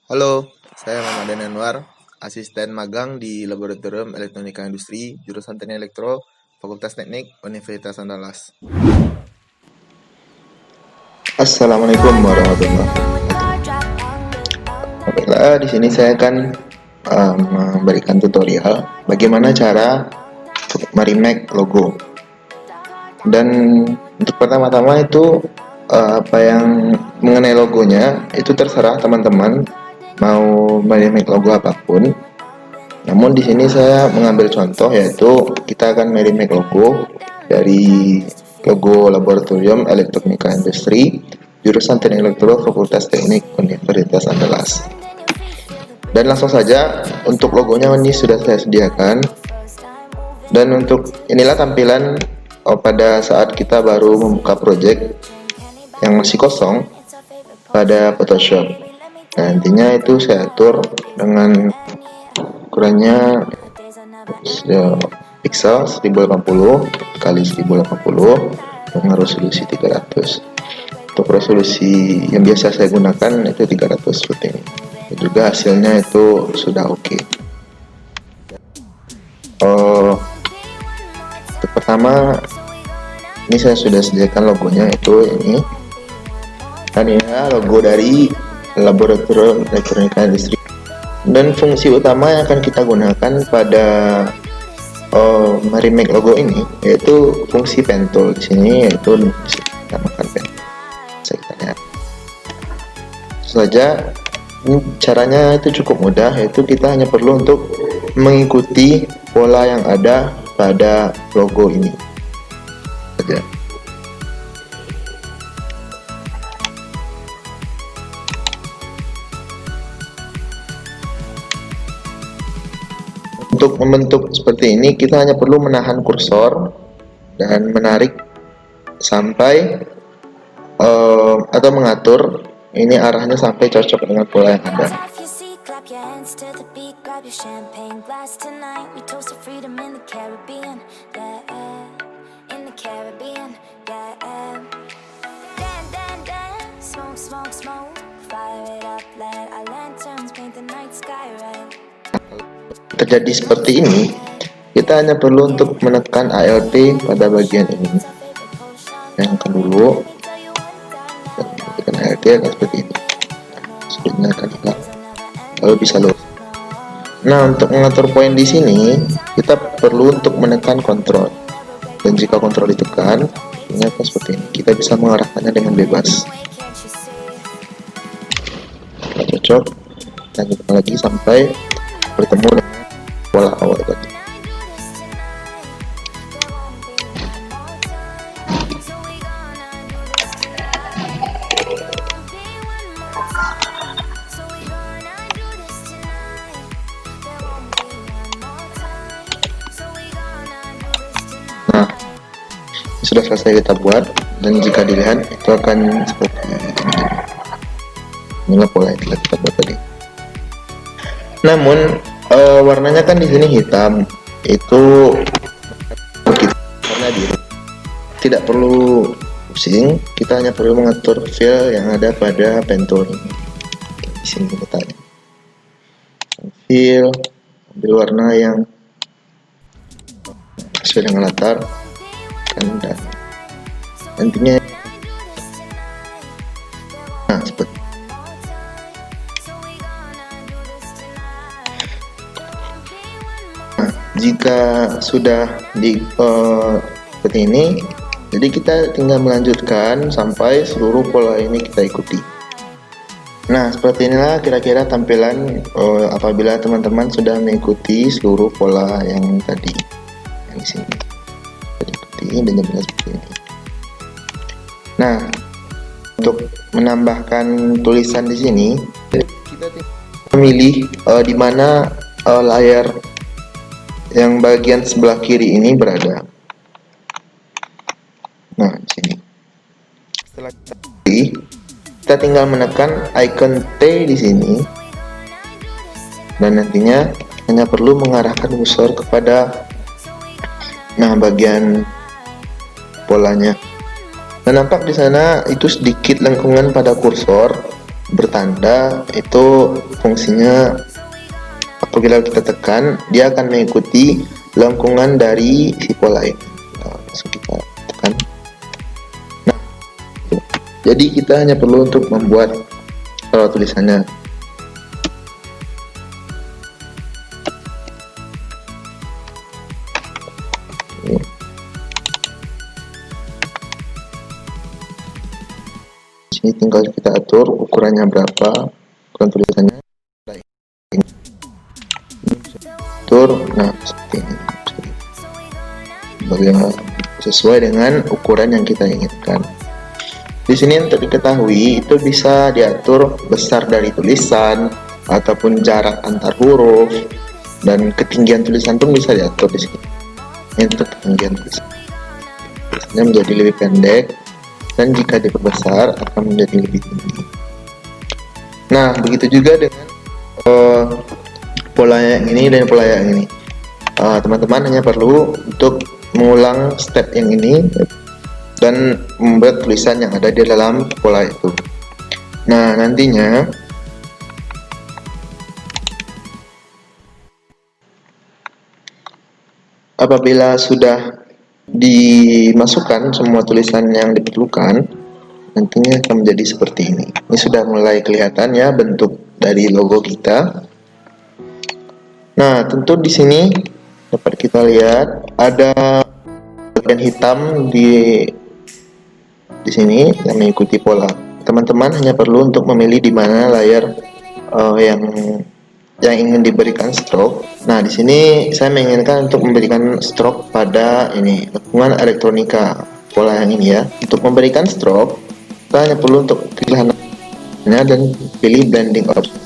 Halo, saya Muhammad Anwar, asisten magang di Laboratorium Elektronika Industri, jurusan Teknik Elektro, Fakultas Teknik, Universitas Andalas. Assalamualaikum warahmatullahi wabarakatuh. Baiklah, di sini saya akan memberikan tutorial bagaimana cara meremake logo. Dan untuk pertama-tama itu apa yang mengenai logonya itu terserah teman-teman mau meremake logo apapun. Namun di sini saya mengambil contoh, yaitu kita akan meremake logo dari logo Laboratorium Elektronika Industri, jurusan Teknik Elektro, Fakultas Teknik, Universitas Andalas. Dan langsung saja, untuk logonya ini sudah saya sediakan. Dan untuk inilah tampilan pada saat kita baru membuka project yang masih kosong pada Photoshop. Nah, nantinya itu saya atur dengan ukurannya pixel 1080 kali 1080 dengan resolusi 300. Untuk resolusi yang biasa saya gunakan itu 300 seperti ini. Dan juga hasilnya itu sudah oke. Untuk pertama, ini saya sudah sediakan logonya, itu ini. Dan ini logo dari Laboratorium Elektronika Industri. Dan fungsi utama yang akan kita gunakan pada meremake logo ini yaitu fungsi pen tool. Di sini yaitu dinamakan pen. Saya kita lihat. Saja caranya itu cukup mudah, yaitu kita hanya perlu untuk mengikuti pola yang ada pada logo ini saja. Untuk membentuk seperti ini, kita hanya perlu menahan kursor dan menarik sampai atau mengatur ini arahnya sampai cocok dengan pola yang ada. Terjadi seperti ini, kita hanya perlu untuk menekan ALT pada bagian ini. Yang kedua, tekan ALT akan seperti ini. Sebenarnya akan hilang, lalu bisa load. Nah, untuk mengatur poin di sini, kita perlu untuk menekan kontrol. Dan jika kontrol ditekan, ini akan seperti ini. Kita bisa mengarahkannya dengan bebas. Kita cocok, lanjutkan lagi sampai bertemu dengan pola awal tadi. Nah, sudah selesai kita buat, dan jika dilihat itu akan seperti ini. Inilah pola yang telah kita buat tadi. Namun warnanya kan di sini hitam, itu karena tidak perlu pusing, kita hanya perlu mengatur fill yang ada pada pen tool ini. Di sini letaknya fill, ambil warna yang sesuai dengan latar kan, dan nantinya seperti jika sudah di seperti ini, jadi kita tinggal melanjutkan sampai seluruh pola ini kita ikuti. Nah, seperti inilah kira-kira tampilan apabila teman-teman sudah mengikuti seluruh pola yang tadi, yang di sini ikuti dan jadinya seperti ini. Nah, untuk menambahkan tulisan di sini, kita memilih di mana layar yang bagian sebelah kiri ini berada. Nah, di sini. Setelah kita tinggal menekan icon T di sini, dan nantinya hanya perlu mengarahkan kursor kepada bagian polanya. Dan nampak di sana itu sedikit lengkungan pada kursor, bertanda itu fungsinya apabila kita tekan, dia akan mengikuti lengkungan dari si pola ini. Nah, langsung kita tekan. Nah, jadi kita hanya perlu untuk membuat tulisannya. Ini tinggal kita atur ukurannya berapa, ukuran tulisannya atur. Nah, seperti ini, bagaimana sesuai dengan ukuran yang kita inginkan. Di sini untuk diketahui itu bisa diatur besar dari tulisan ataupun jarak antar huruf, dan ketinggian tulisan pun bisa diatur di sini. Ini untuk ketinggian tulisannya menjadi lebih pendek, dan jika diperbesar akan menjadi lebih tinggi. Nah, begitu juga dengan pola yang ini dan pola yang ini. Teman-teman hanya perlu untuk mengulang step yang ini dan membuat tulisan yang ada di dalam pola itu. Nah, nantinya apabila sudah dimasukkan semua tulisan yang diperlukan, nantinya akan menjadi seperti ini. Ini sudah mulai kelihatan ya bentuk dari logo kita. Nah, tentu di sini dapat kita lihat ada bagian hitam di sini yang mengikuti pola. Teman-teman hanya perlu untuk memilih di mana layar yang ingin diberikan stroke. Nah, di sini saya menginginkan untuk memberikan stroke pada ini lengkungan elektronika pola yang ini ya. Untuk memberikan stroke, kita hanya perlu untuk pilihannya dan pilih blending option.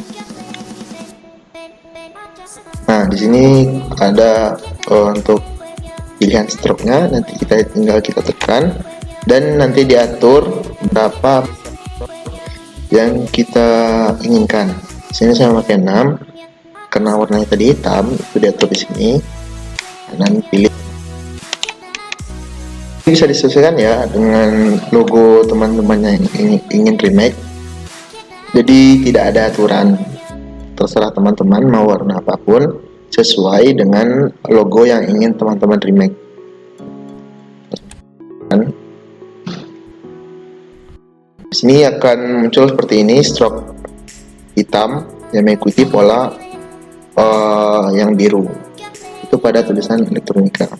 Nah, di sini ada untuk pilihan stroke-nya, nanti tinggal kita tekan dan nanti diatur berapa yang kita inginkan. Di sini saya pakai 6. Karena warnanya tadi hitam, itu diatur di sini dan pilih. Bisa disesuaikan ya dengan logo teman-teman yang ingin remake. Jadi tidak ada aturan, terserah teman-teman mau warna apapun sesuai dengan logo yang ingin teman-teman remake. Di sini akan muncul seperti ini, stroke hitam yang mengikuti pola yang biru itu pada tulisan elektronika.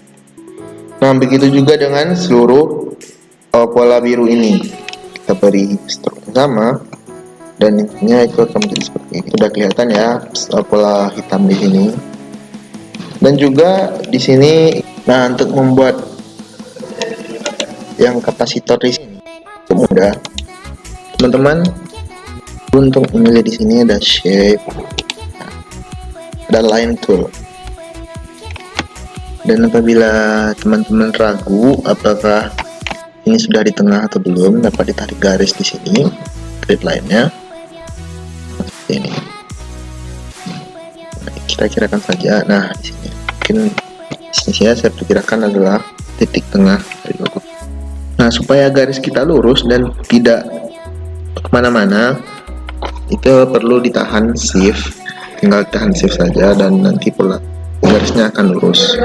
Nah, begitu juga dengan seluruh pola biru ini, kita beri stroke sama dan intinya itu akan menjadi seperti ini. Sudah kelihatan ya pola hitam di sini. Dan juga di sini, nah untuk membuat yang kapasitor di sini itu mudah. Teman-teman untuk memilih di sini ada shape, ada line tool, dan apabila teman-teman ragu apakah ini sudah di tengah atau belum, dapat ditarik garis di sini grid line-nya seperti ini. Nah, kita kirakan saja. Nah, di sini mungkin saya perkirakan adalah titik tengah dari logo. Nah, supaya garis kita lurus dan tidak kemana-mana, itu perlu ditahan shift. Tinggal tahan shift saja dan nanti pola garisnya akan lurus.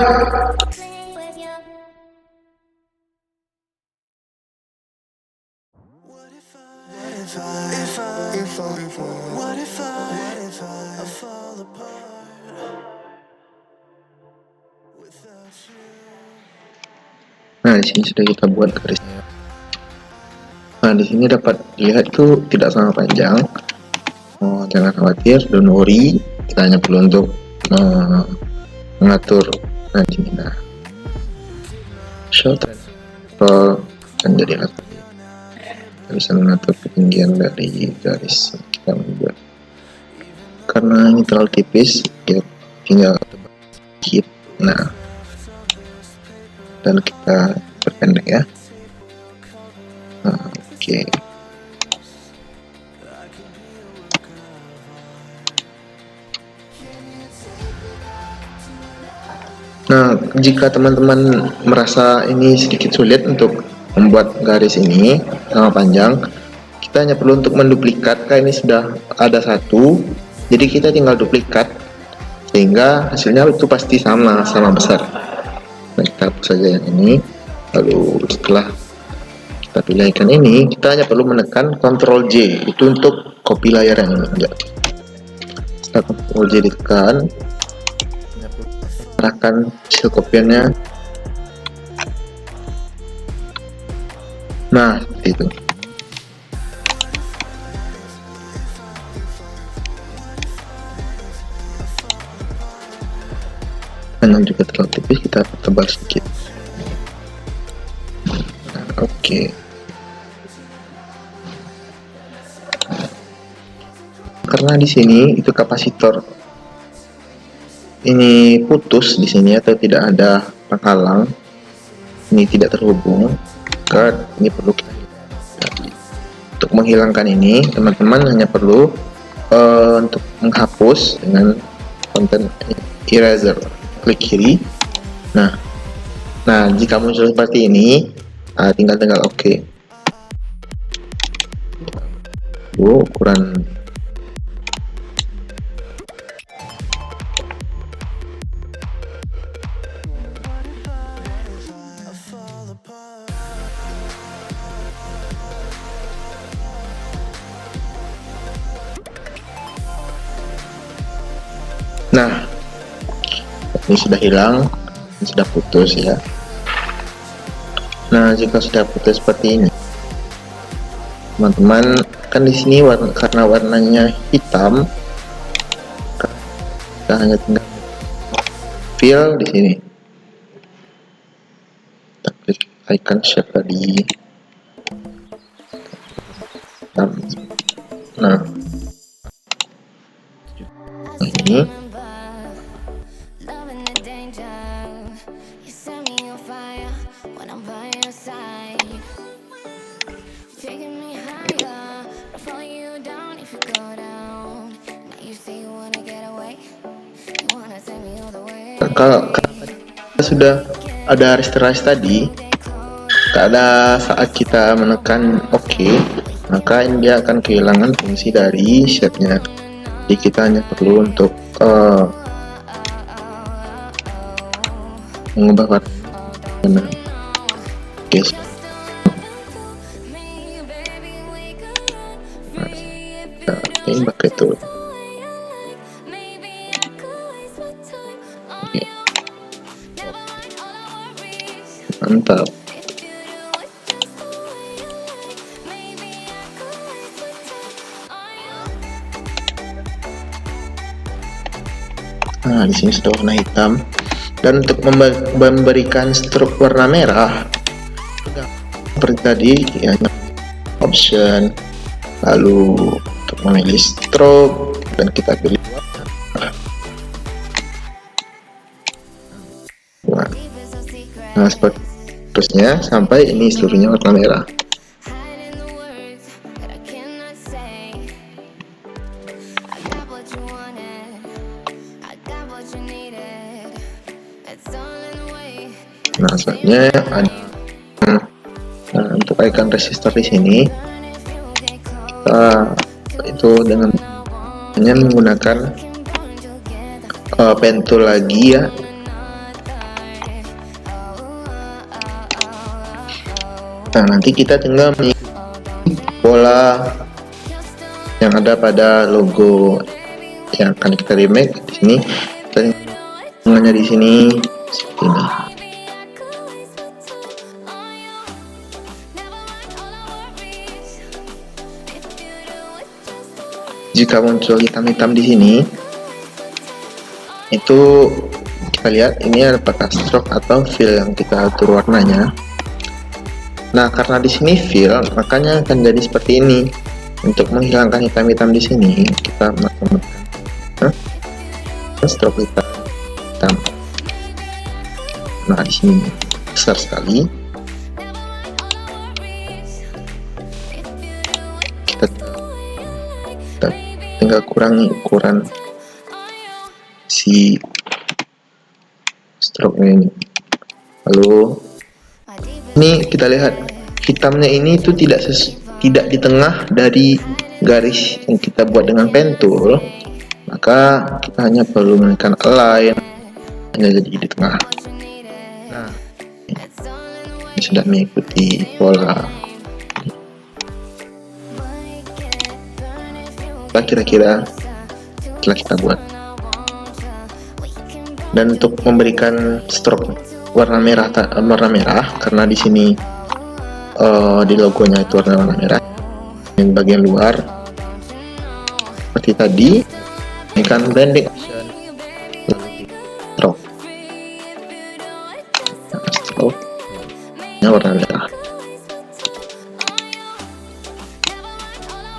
Nah, di sini sudah kita buat garisnya. Nah, di sini dapat lihat itu tidak sangat panjang. Jangan khawatir, don't worry, kita hanya perlu untuk mengatur show transfer dan jadi kita bisa mengatur ketinggian dari garis yang kita membuat. Karena ini terlalu tipis, ya tinggal sedikit. Nah, dan kita perpendek ya. Oke. Nah, jika teman-teman merasa ini sedikit sulit untuk membuat garis ini sama panjang, kita hanya perlu untuk menduplikat. Ini sudah ada satu, jadi kita tinggal duplikat sehingga hasilnya itu pasti sama besar. Nah, kita hapus saja yang ini. Lalu setelah kita pilih icon ini, kita hanya perlu menekan Ctrl J itu untuk copy layar yang ini aja. Setelah Ctrl J ditekan, arahkan hasil kopiannya. Nah, seperti itu. Yang juga terlalu tipis, kita tebal sedikit. Nah, oke. Karena di sini itu kapasitor ini putus di sini atau tidak ada penghalang, ini tidak terhubung, maka ini perlu kita untuk menghilangkan ini. Teman-teman hanya perlu untuk menghapus dengan konten eraser, klik kiri. Nah jika muncul seperti ini, tinggal oke. Ukuran nah, ini sudah hilang, ini sudah putus ya. Nah, jika sudah putus seperti ini, teman-teman, kan di sini karena warnanya hitam, kita hanya tinggal fill di sini. Kita klik icon shape tadi. Nah, ini. Kalau sudah ada rasterize tadi, pada saat kita menekan OK, maka ini dia akan kehilangan fungsi dari shape-nya. Jadi kita hanya perlu untuk mengubah warna. Oke. Ini pakai tool. Mantap. Nah, di sini sudah warna hitam. Dan untuk memberikan stroke warna merah, seperti tadi, ya, option, lalu untuk memilih stroke, dan kita pilih warna. Nah, seperti terusnya sampai ini seluruhnya warna merah. Nah, selanjutnya ada untuk icon resistor di sini, kita itu dengan hanya menggunakan pen tool lagi ya. Nah, nanti kita tinggal pola yang ada pada logo yang akan kita remake di sini. Kita tinggalnya di sini seperti ini. Jika muncul hitam-hitam di sini, itu kita lihat ini apakah stroke atau fill yang kita atur warnanya. Nah, karena di sini fill, makanya akan jadi seperti ini. Untuk menghilangkan hitam-hitam di sini, kita menggunakan stroke hitam. Nah, di sini besar sekali. Kita tinggal kurangi ukuran si stroke ini. Lalu ini kita lihat hitamnya ini itu tidak tidak di tengah dari garis yang kita buat dengan pen tool, maka kita hanya perlu menekan align, hanya jadi di tengah. Nah, ini sudah mengikuti pola. Kira-kira telah kita buat. Dan untuk memberikan stroke warna merah karena di sini di logonya itu warna merah, dan bagian luar seperti tadi ini kan blending option, stroke warna merah.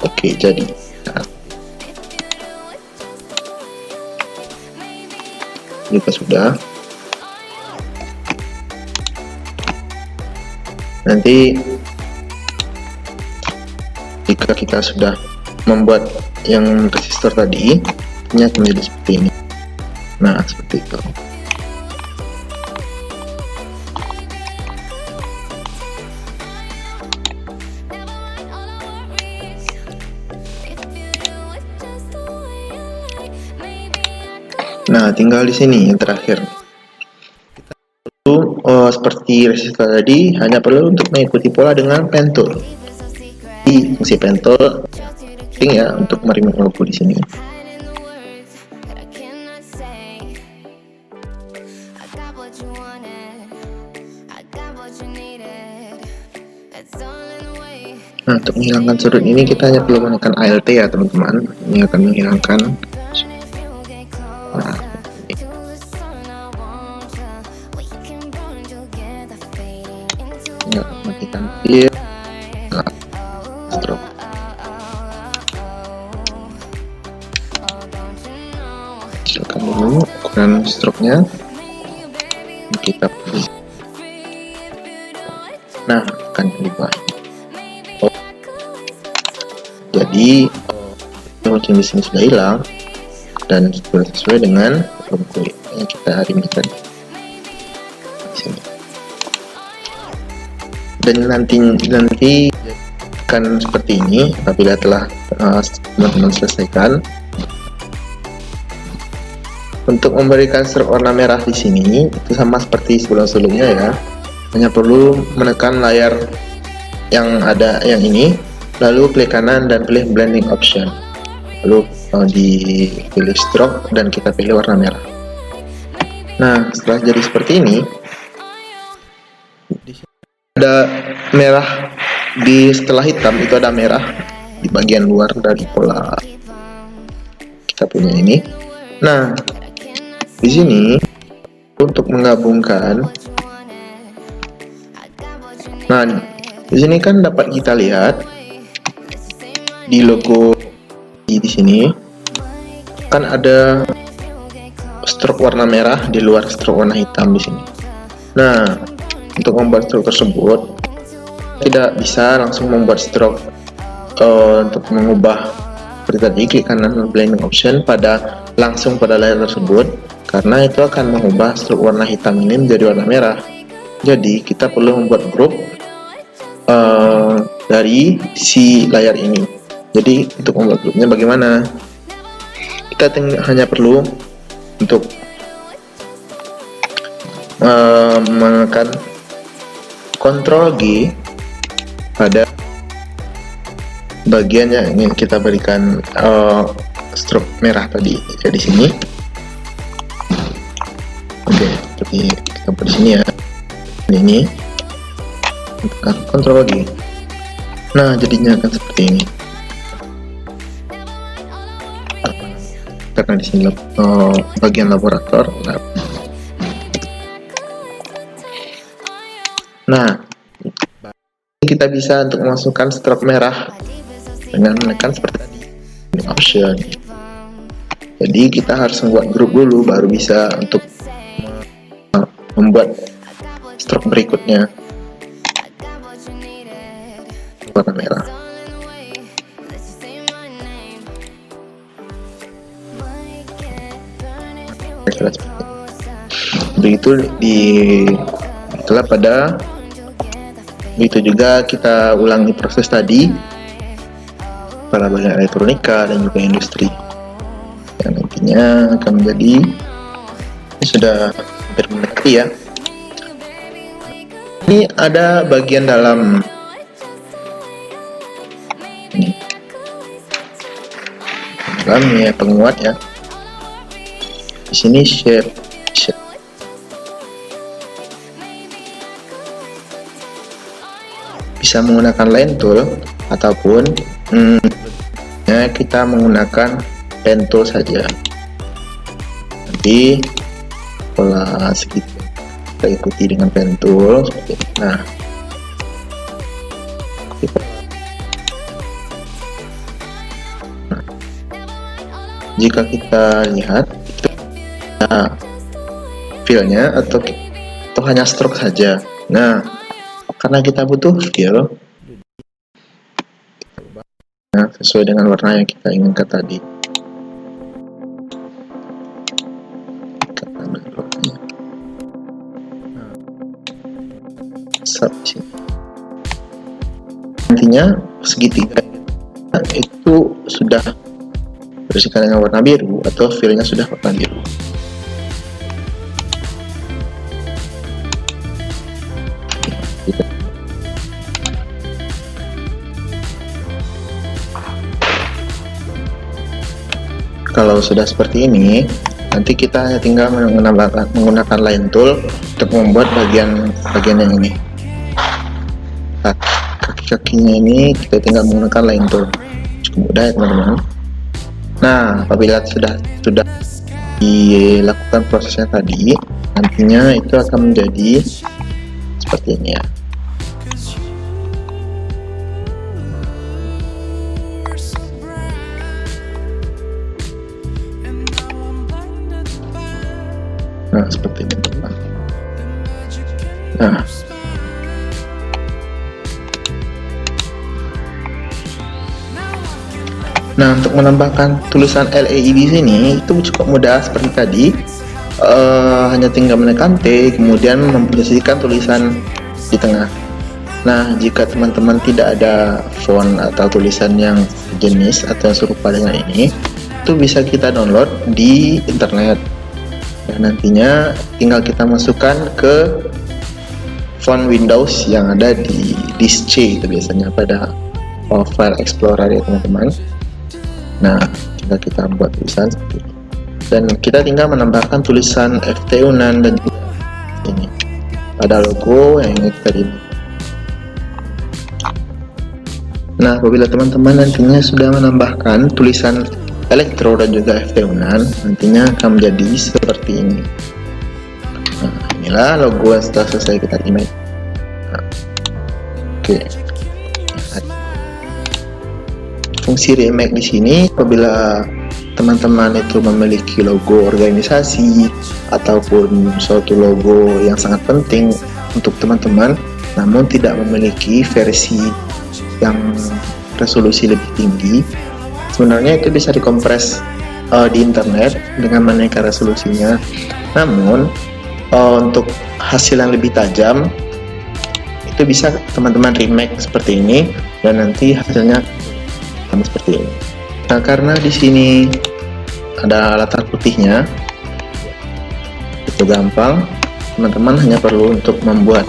Oke, jadi kita sudah. Nanti jika kita sudah membuat yang resistor tadi, ini akan menjadi seperti ini. Nah, seperti itu. Nah, tinggal di sini yang terakhir. Seperti resistor tadi, hanya perlu untuk mengikuti pola dengan pen tool. Di fungsi pen tool penting ya untuk meremake logo di sini. Nah, untuk menghilangkan sudut ini kita hanya perlu menekan Alt ya teman-teman. Ini akan menghilangkan. Nah, matikan fill, stroke. Silakan dulu ukuran stroke-nya kita pilih. Nah, akan berubah. Jadi lonceng di sini sudah hilang dan sudah sesuai dengan logo yang kita hari ini tadi. Dan nanti akan seperti ini apabila telah teman-teman selesaikan. Untuk memberikan stroke warna merah di sini itu sama seperti sebelum-sebelumnya ya, hanya perlu menekan layar yang ada yang ini, lalu klik kanan dan pilih blending option, lalu dipilih stroke dan kita pilih warna merah. Nah, setelah jadi seperti ini, ada merah setelah hitam itu ada merah di bagian luar dari pola kita punya ini. Nah, di sini untuk menggabungkan, nah di sini kan dapat kita lihat di logo di sini kan ada stroke warna merah di luar stroke warna hitam di sini. Nah, untuk membuat stroke tersebut tidak bisa langsung membuat stroke untuk mengubah seperti tadi, klik kanan blending option langsung pada layar tersebut, karena itu akan mengubah stroke warna hitam ini menjadi warna merah. Jadi kita perlu membuat grup dari si layar ini. Jadi untuk membuat grupnya bagaimana? Kita hanya perlu untuk menekan Ctrl G pada bagian yang ingin kita berikan stroke merah tadi. Jadi sini, oke, seperti kita buat di sini ya. Ini tekan Ctrl G. Nah, jadinya akan seperti ini. Karena di sini bagian laborator. Nah, kita bisa untuk memasukkan stroke merah dengan menekan seperti tadi option. Jadi kita harus membuat grup dulu baru bisa untuk membuat stroke berikutnya warna merah. Begitu itulah pada begitu juga kita ulangi proses tadi kepala bagian elektronika dan juga industri, yang nantinya akan menjadi, ini sudah hampir mendekati ya. Ini ada bagian dalam ini, dalamnya penguat ya. Di sini shape bisa menggunakan line tool ataupun kita menggunakan pen tool saja. Nanti pola segitu kita ikuti dengan pen tool seperti ini. Nah, jika kita lihat feel-nya atau hanya stroke saja. Nah, karena kita butuh feel sesuai dengan warna yang kita inginkan tadi. Nantinya segitiga itu sudah bersihkan dengan warna biru atau feel-nya sudah warna biru. Kalau sudah seperti ini, nanti kita hanya tinggal menggunakan line tool untuk membuat bagian yang ini. Kaki-kakinya ini kita tinggal menggunakan line tool. Cukup mudah ya teman-teman. Nah, apabila sudah dilakukan prosesnya tadi, nantinya itu akan menjadi seperti ini ya. Nah, seperti ini teman-teman. Nah, untuk menambahkan tulisan LEI di sini itu cukup mudah seperti tadi. Hanya tinggal menekan T, kemudian memposisikan tulisan di tengah. Nah, jika teman-teman tidak ada font atau tulisan yang sejenis atau yang serupa dengan ini, itu bisa kita download di internet. Dan nantinya tinggal kita masukkan ke font Windows yang ada di disk C, itu biasanya pada file Explorer ya teman-teman. Nah, tinggal kita buat tulisan seperti ini. Dan kita tinggal menambahkan tulisan FT-UNAN dan juga ini pada logo yang ingin kita ini. Nah, apabila teman-teman nantinya sudah menambahkan tulisan elektro dan juga FT-UNAN, nantinya akan menjadi seperti ini. Nah, inilah logo yang setelah selesai kita image. Nah, oke. Fungsi remake di sini apabila teman-teman itu memiliki logo organisasi ataupun suatu logo yang sangat penting untuk teman-teman, namun tidak memiliki versi yang resolusi lebih tinggi, sebenarnya itu bisa dikompres di internet dengan menaikkan resolusinya. Namun untuk hasil yang lebih tajam itu bisa teman-teman remake seperti ini dan nanti hasilnya sama seperti ini. Nah, karena di sini ada latar putihnya, itu gampang. Teman-teman hanya perlu untuk membuat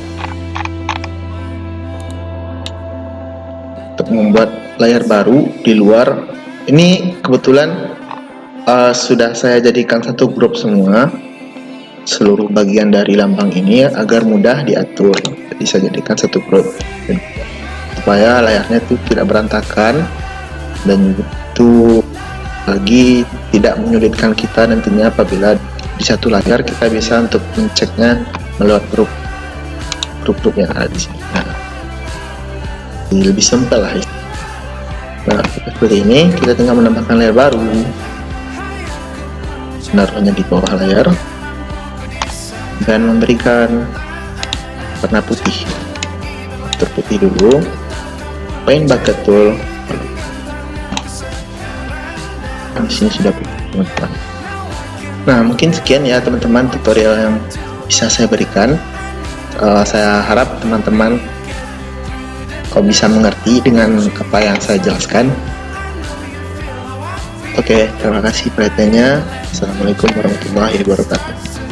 layar baru di luar. Ini kebetulan sudah saya jadikan satu grup semua, seluruh bagian dari lambang ini agar mudah diatur. Jadi saya jadikan satu grup supaya layarnya itu tidak berantakan dan itu lagi tidak menyulitkan kita nantinya apabila di satu layar kita bisa untuk menceknya melalui grup yang ada di sini. Nah, lebih simpel lah. Nah, seperti ini kita tinggal menambahkan layar baru, menaruhnya di bawah layar dan memberikan warna putih. Terputih dulu, paint bucket tool. Di sini sudah teman-teman. Nah, mungkin sekian ya teman-teman tutorial yang bisa saya berikan. Saya harap teman-teman bisa mengerti dengan apa yang saya jelaskan. Oke, terima kasih perhatiannya. Assalamualaikum warahmatullahi wabarakatuh.